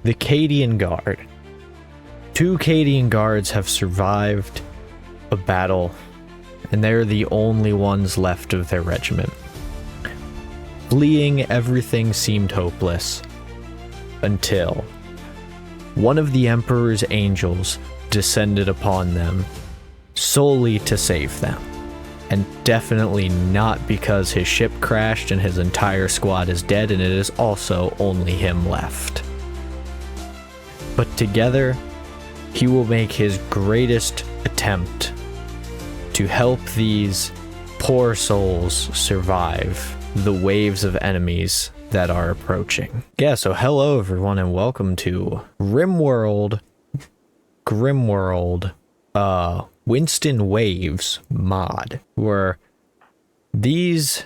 The Cadian Guard. 2 Cadian Guards have survived a battle, and they're the only ones left of their regiment. Fleeing, everything seemed hopeless, until one of the Emperor's angels descended upon them solely to save them. And definitely not because his ship crashed and his entire squad is dead and it is also only him left. But together, he will make his greatest attempt to help these poor souls survive the waves of enemies that are approaching. Yeah, so hello everyone and welcome to Rimworld, Grimworld, Winston Waves mod, where these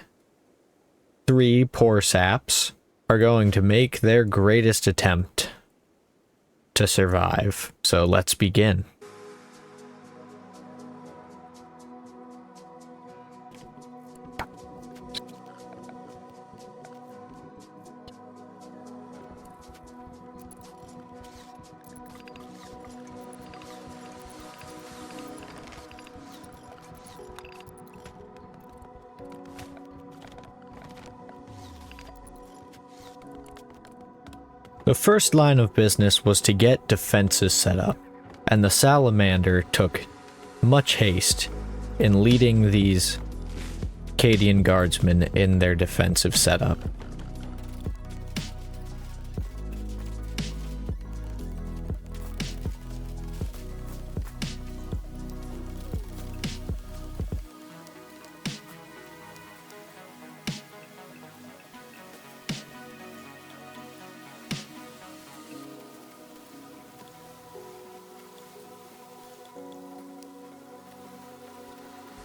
3 poor saps are going to make their greatest attempt to survive. So let's begin. The first line of business was to get defenses set up, and the Salamander took much haste in leading these Cadian Guardsmen in their defensive setup.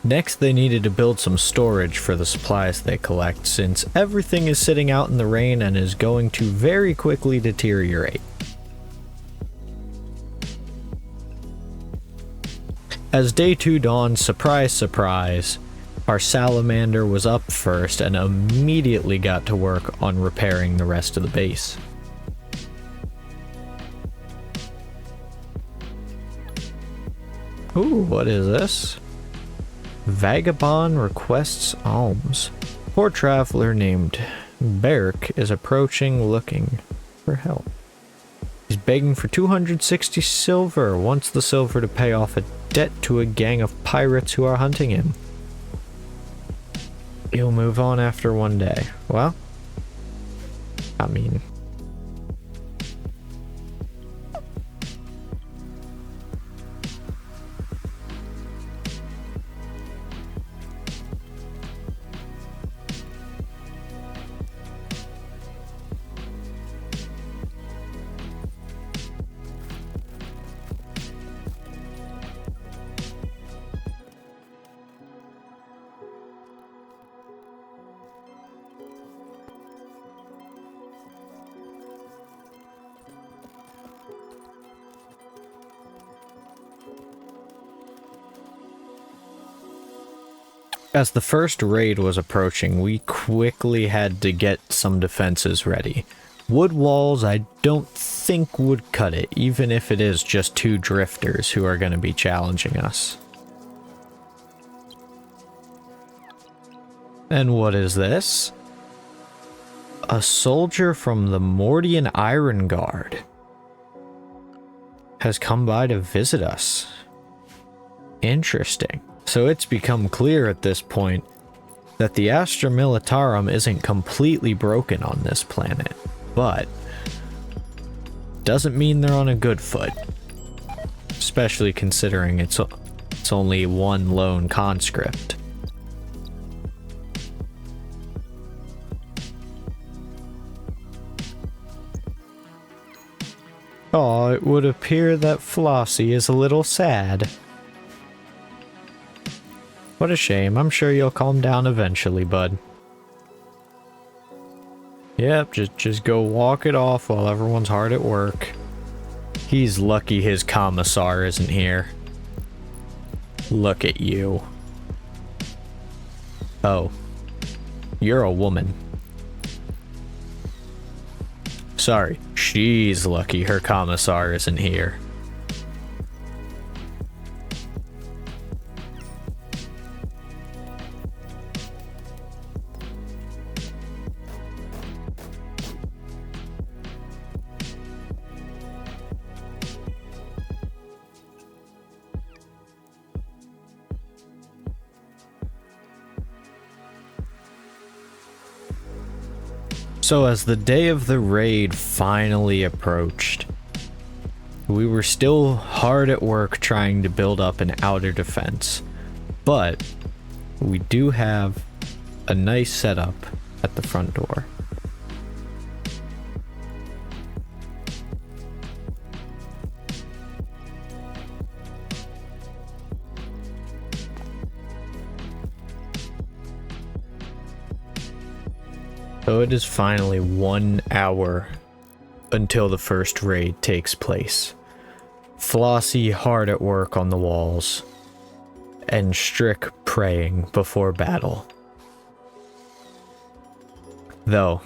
Next, they needed to build some storage for the supplies they collect, since everything is sitting out in the rain and is going to very quickly deteriorate. As day 2 dawned, surprise, surprise, our Salamander was up first and immediately got to work on repairing the rest of the base. Ooh, what is this? Vagabond requests alms. Poor traveler named Berk is approaching looking for help. He's begging for 260 silver, wants the silver to pay off a debt to a gang of pirates who are hunting him. He'll move on after 1 day. Well, I mean... As the first raid was approaching, we quickly had to get some defenses ready. Wood walls I don't think would cut it, even if it is just 2 drifters who are going to be challenging us. And what is this? A soldier from the Mordian Iron Guard has come by to visit us. Interesting. So it's become clear at this point that the Astra Militarum isn't completely broken on this planet, but doesn't mean they're on a good foot, especially considering it's only 1 lone conscript. Oh, it would appear that Flossie is a little sad. What a shame. I'm sure you'll calm down eventually, bud. Yep, just go walk it off while everyone's hard at work. He's lucky his commissar isn't here. Look at you. Oh. You're a woman. sorry. She's lucky her commissar isn't here. So as the day of the raid finally approached, we were still hard at work trying to build up an outer defense, but we do have a nice setup at the front door. So it is finally 1 hour until the first raid takes place. Flossie hard at work on the walls, and Strick praying before battle. Though,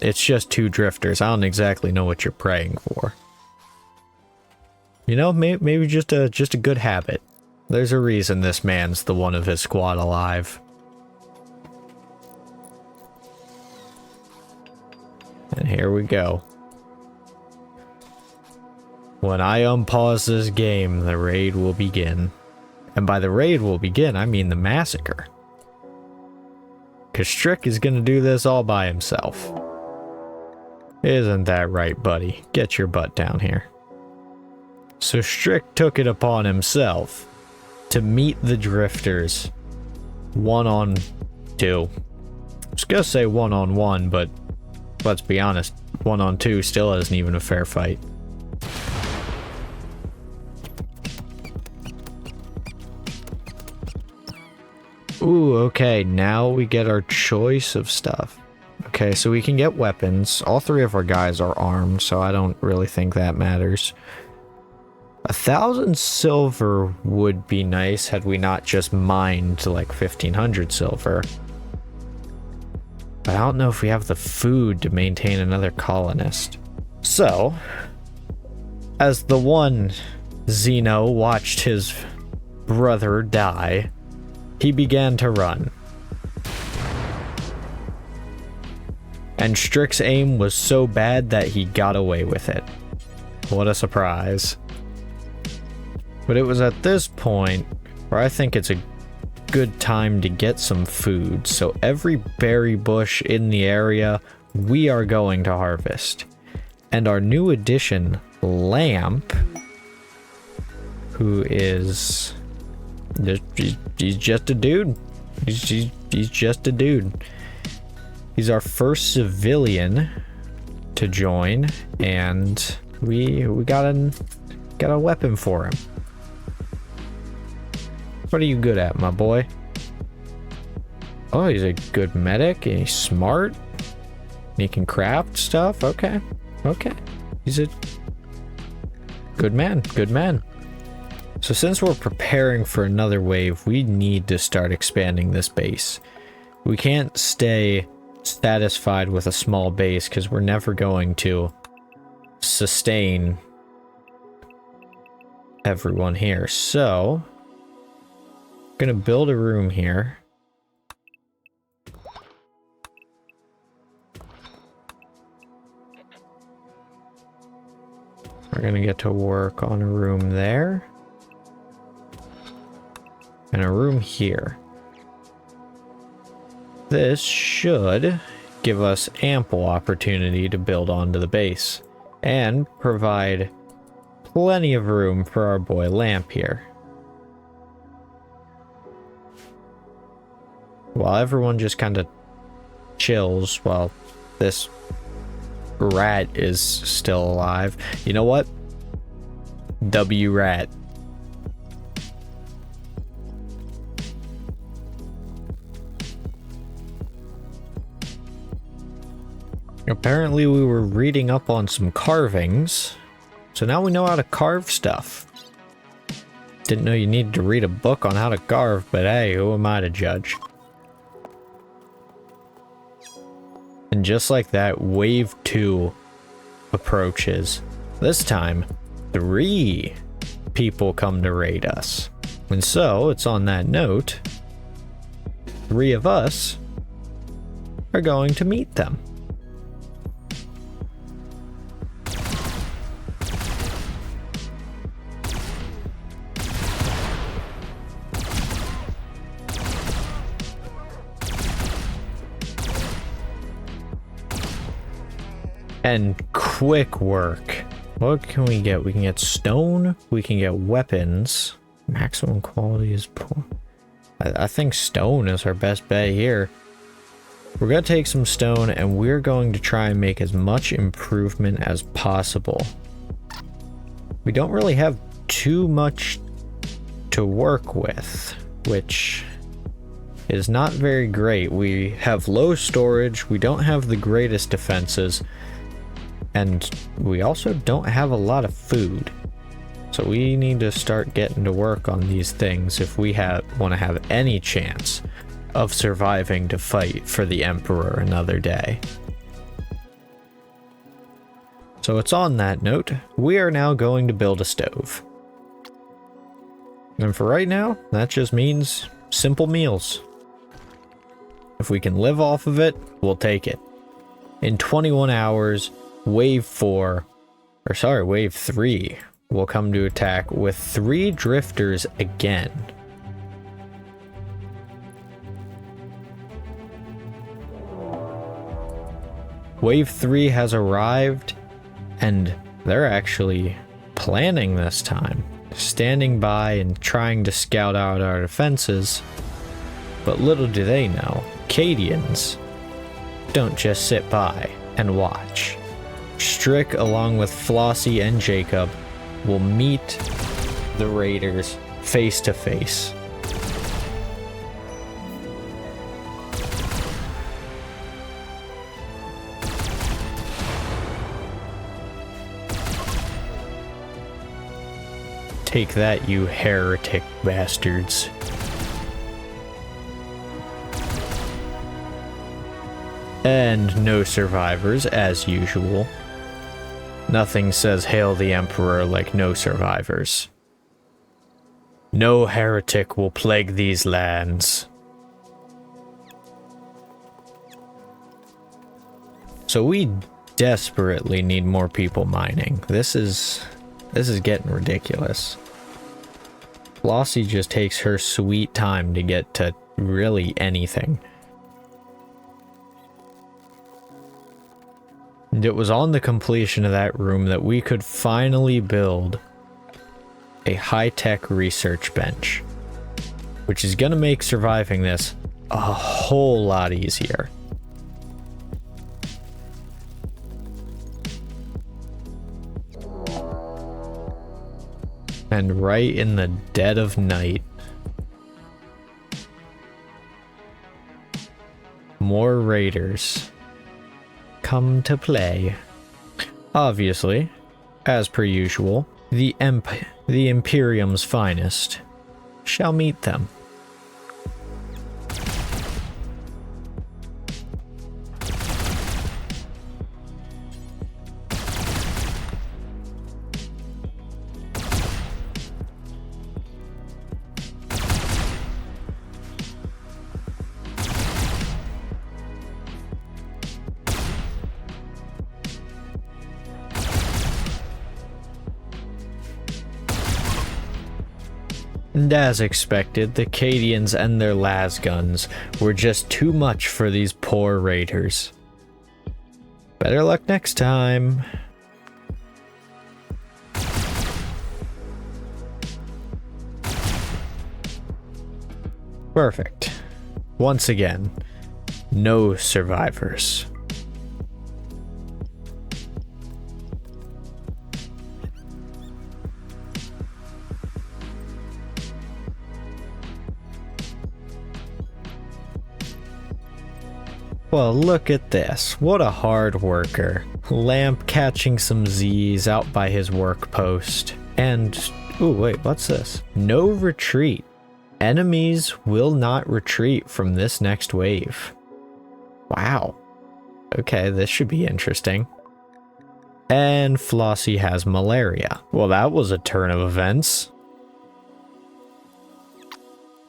it's just 2 drifters, I don't exactly know what you're praying for. You know, maybe just a good habit. There's a reason this man's the one of his squad alive. And here we go. When I unpause this game, the raid will begin. And by the raid will begin, I mean the massacre. Cause Strick is gonna do this all by himself. Isn't that right, buddy? Get your butt down here. So Strick took it upon himself to meet the drifters 1-on-2. I was gonna say 1-on-1, but let's be honest, 1-on-2 still isn't even a fair fight. Ooh, okay, now we get our choice of stuff. Okay, so we can get weapons. All 3 of our guys are armed, so I don't really think that matters. 1,000 silver would be nice had we not just mined like 1,500 silver. But I don't know if we have the food to maintain another colonist. So, as the one Zeno watched his brother die, he began to run. And Strick's aim was so bad that he got away with it. What a surprise. But it was at this point where I think it's a good time to get some food. So every berry bush in the area, we are going to harvest. And our new addition, Lamp, who is... he's just a dude. He's just a dude. He's our first civilian to join, and we got a weapon for him. What are you good at, my boy? Oh, he's a good medic, and he's smart. He can craft stuff. Okay. Okay. He's a good man. Good man. So since we're preparing for another wave, we need to start expanding this base. We can't stay satisfied with a small base because we're never going to sustain everyone here. So I'm gonna build a room here. We're gonna get to work on a room there. And a room here. This should give us ample opportunity to build onto the base and provide plenty of room for our boy Lamp here. While everyone just kind of chills while this rat is still alive. You know what? W rat. Apparently we were reading up on some carvings, so now we know how to carve stuff. Didn't know you needed to read a book on how to carve, but hey, who am I to judge? And just like that, wave 2 approaches. This time, 3 people come to raid us. And so, it's on that note, 3 of us are going to meet them. And quick work. What can we get? We can get stone. We can get weapons. Maximum quality is poor. I think stone is our best bet here. We're going to take some stone and we're going to try and make as much improvement as possible. We don't really have too much to work with, which is not very great. We have low storage. We don't have the greatest defenses. And we also don't have a lot of food. So we need to start getting to work on these things if we want to have any chance of surviving to fight for the Emperor another day. So it's on that note, we are now going to build a stove. And for right now, that just means simple meals. If we can live off of it, we'll take it. In 21 hours, Wave 3 will come to attack with 3 drifters again. Wave 3 has arrived, and they're actually planning this time, standing by and trying to scout out our defenses. But little do they know, Cadians don't just sit by and watch. Strick, along with Flossie and Jacob, will meet the raiders face to face. Take that, you heretic bastards. And no survivors, as usual. Nothing says hail the Emperor like no survivors. No heretic will plague these lands. So we desperately need more people mining. This is getting ridiculous. Flossie just takes her sweet time to get to really anything. And it was on the completion of that room that we could finally build a high-tech research bench, which is going to make surviving this a whole lot easier. And right in the dead of night, more raiders come to play. Obviously, as per usual, the Imperium's finest shall meet them. And as expected, the Cadians and their las guns were just too much for these poor raiders. Better luck next time. Perfect. Once again, no survivors. Well, look at this. What a hard worker. Lamp catching some Z's out by his work post. And, ooh, wait, what's this? No retreat. Enemies will not retreat from this next wave. Wow. Okay, this should be interesting. And Flossie has malaria. Well, that was a turn of events.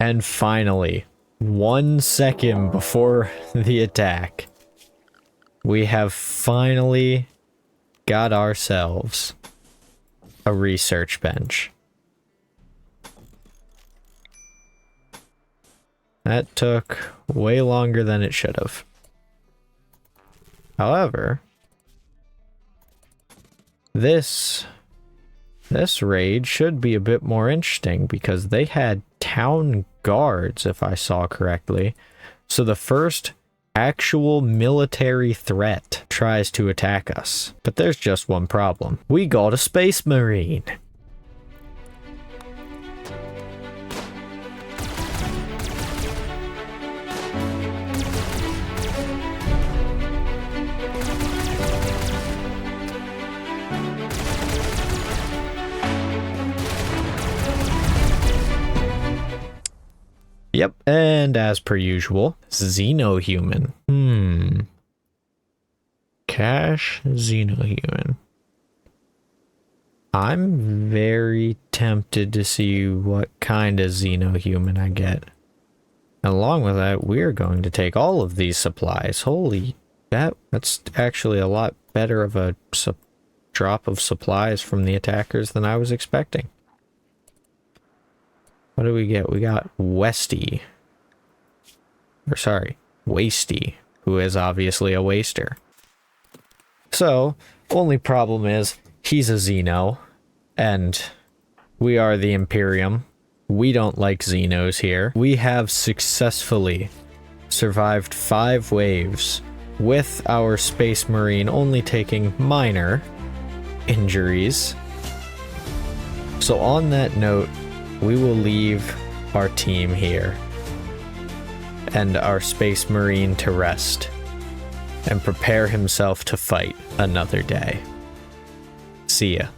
And finally, 1 second before the attack, we have finally got ourselves a research bench. That took way longer than it should have. However, this raid should be a bit more interesting because they had town guards, if I saw correctly. So the first actual military threat tries to attack us. But there's just one problem. We got a space marine. Yep, and as per usual, Xenohuman. Cash Xenohuman. I'm very tempted to see what kind of Xenohuman I get. And along with that, we're going to take all of these supplies. Holy, that's actually a lot better of a drop of supplies from the attackers than I was expecting. What do we get? We got Wasty, who is obviously a waster. So, only problem is, he's a Xeno, and we are the Imperium. We don't like Xenos here. We have successfully survived 5 waves, with our Space Marine only taking minor injuries. So on that note, we will leave our team here and our Space Marine to rest and prepare himself to fight another day. See ya.